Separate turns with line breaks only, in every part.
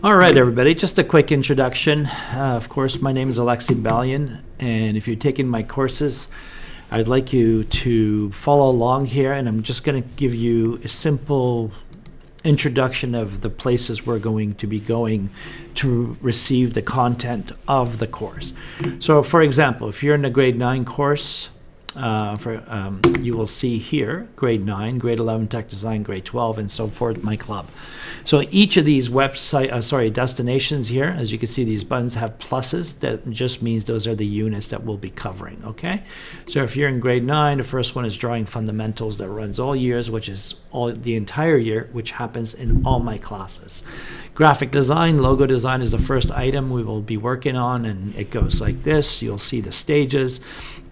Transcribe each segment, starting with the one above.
All right, everybody, just a quick introduction. Of course, my name is Alexi Balian, and if you're taking my courses, I'd like you to follow along here, and I'm just going to give you a simple introduction of the places we're going to be going to receive the content of the course. So, for example, if you're in a grade 9 course, you will see here grade 9, grade 11 tech design, grade 12, and so forth, my club. So each of these destinations here, as you can see, these buttons have pluses. That just means those are the units that we'll be covering. Okay, so if you're in grade 9, the first one is drawing fundamentals, that runs all years, which is all the entire year, which happens in all my classes. Graphic design, logo design is the first item we will be working on, and it goes like this. You'll see the stages.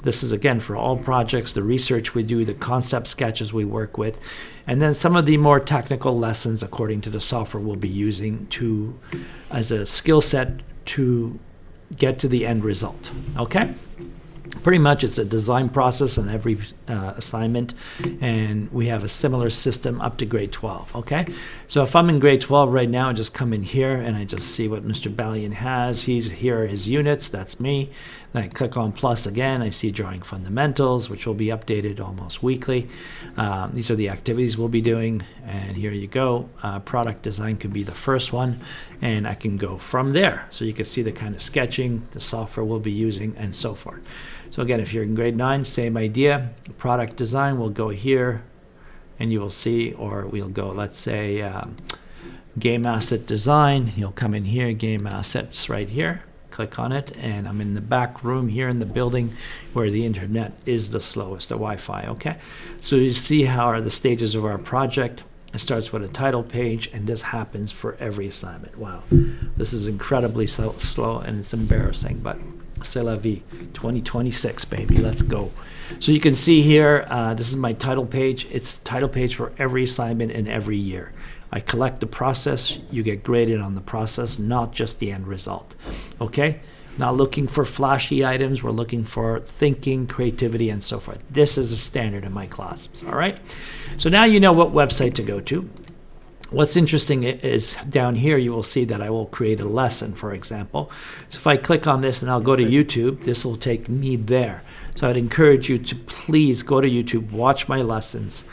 This is, again, for all projects, the research we do, the concept sketches we work with, and then some of the more technical lessons according to the software we'll be using as a skill set to get to the end result. Okay? Pretty much it's a design process in every assignment, and we have a similar system up to grade 12. Okay, so if I'm in grade 12 right now, I just come in here and I just see what Mr. Balian has. Here are his units, that's me. Then I click on plus again, I see drawing fundamentals, which will be updated almost weekly. These are the activities we'll be doing, and here you go. Product design could be the first one, and I can go from there. So you can see the kind of sketching, the software we'll be using, and so forth. So again, if you're in grade 9, same idea. Product design will go here, and you will see, or we'll go, let's say, game asset design. You'll come in here, game assets right here. Click on it, and I'm in the back room here in the building where the internet is the slowest, the Wi-Fi. Okay, so you see how are the stages of our project. It starts with a title page, and this happens for every assignment. Wow, this is incredibly slow, and it's embarrassing, but c'est la vie. 2026, baby, let's go. So you can see here, this is my title page. It's title page for every assignment in every year. I collect the process, you get graded on the process, not just the end result. Okay? Not looking for flashy items, we're looking for thinking, creativity, and so forth. This is a standard in my classes, all right? So now you know what website to go to. What's interesting is down here you will see that I will create a lesson, for example. So if I click on this and I'll go to YouTube, this will take me there. So I'd encourage you to please go to YouTube, watch my lessons,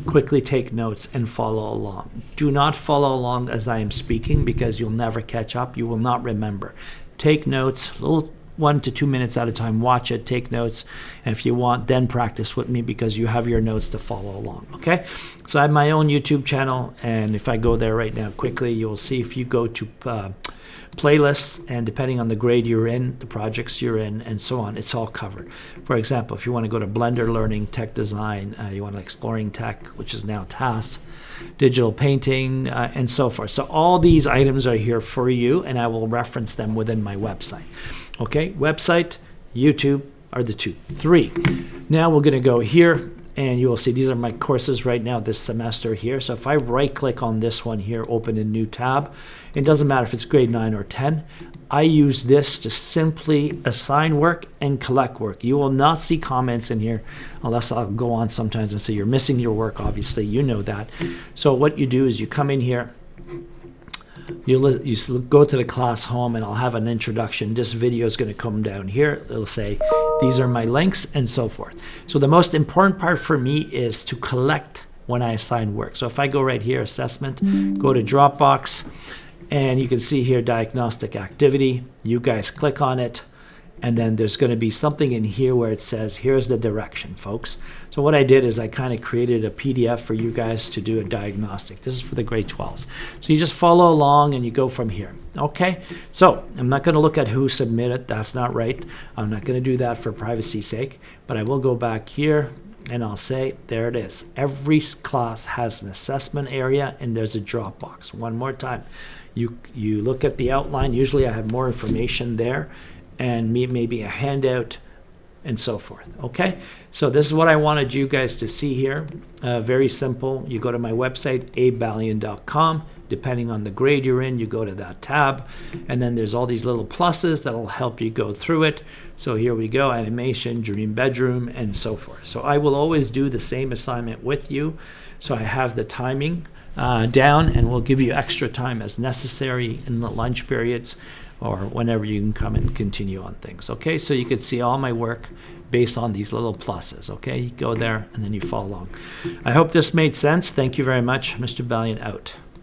quickly take notes and follow along. Do not follow along as I am speaking, because you'll never catch up. You will not remember. Take notes, little 1 to 2 minutes at a time. Watch it, take notes, and if you want, then practice with me, because you have your notes to follow along. Okay, so I have my own YouTube channel, and if I go there right now quickly, you'll see if you go to playlists, and depending on the grade you're in, the projects you're in, and so on, it's all covered. For example, if you want to go to Blender Learning, Tech Design, you want to Exploring Tech, which is now tasks, digital painting, and so forth. So all these items are here for you, and I will reference them within my website. Okay, website, YouTube are the 2. 3. Now we're going to go here, and you will see these are my courses right now this semester here. So if I right click on this one here, open a new tab, it doesn't matter if it's grade 9 or 10. I use this to simply assign work and collect work. You will not see comments in here unless I'll go on sometimes and say you're missing your work. Obviously, you know that. So what you do is you come in here, you go to the class home, and I'll have an introduction. This video is going to come down here. It'll say these are my links and so forth. So the most important part for me is to collect when I assign work. So if I go right here, assessment, go to Dropbox, and you can see here diagnostic activity. You guys click on it, and then there's going to be something in here where it says here's the direction, folks. So what I did is I kind of created a PDF for you guys to do a diagnostic. This is for the grade 12s. So you just follow along and you go from here. Okay, so I'm not going to look at who submitted. That's not right. I'm not going to do that for privacy's sake, but I will go back here and I'll say there it is. Every class has an assessment area, and there's a drop box. One more time, you look at the outline. Usually I have more information there, and maybe a handout, and so forth. Okay, so this is what I wanted you guys to see here. Very simple. You go to my website, abalian.com. Depending on the grade you're in, you go to that tab, and then there's all these little pluses that'll help you go through it. So here we go, animation, dream bedroom, and so forth. So I will always do the same assignment with you, so I have the timing down, and we'll give you extra time as necessary in the lunch periods or whenever you can come and continue on things. Okay, so you can see all my work based on these little pluses. Okay, you go there and then you follow along. I hope this made sense. Thank you very much. Mr. Balian out.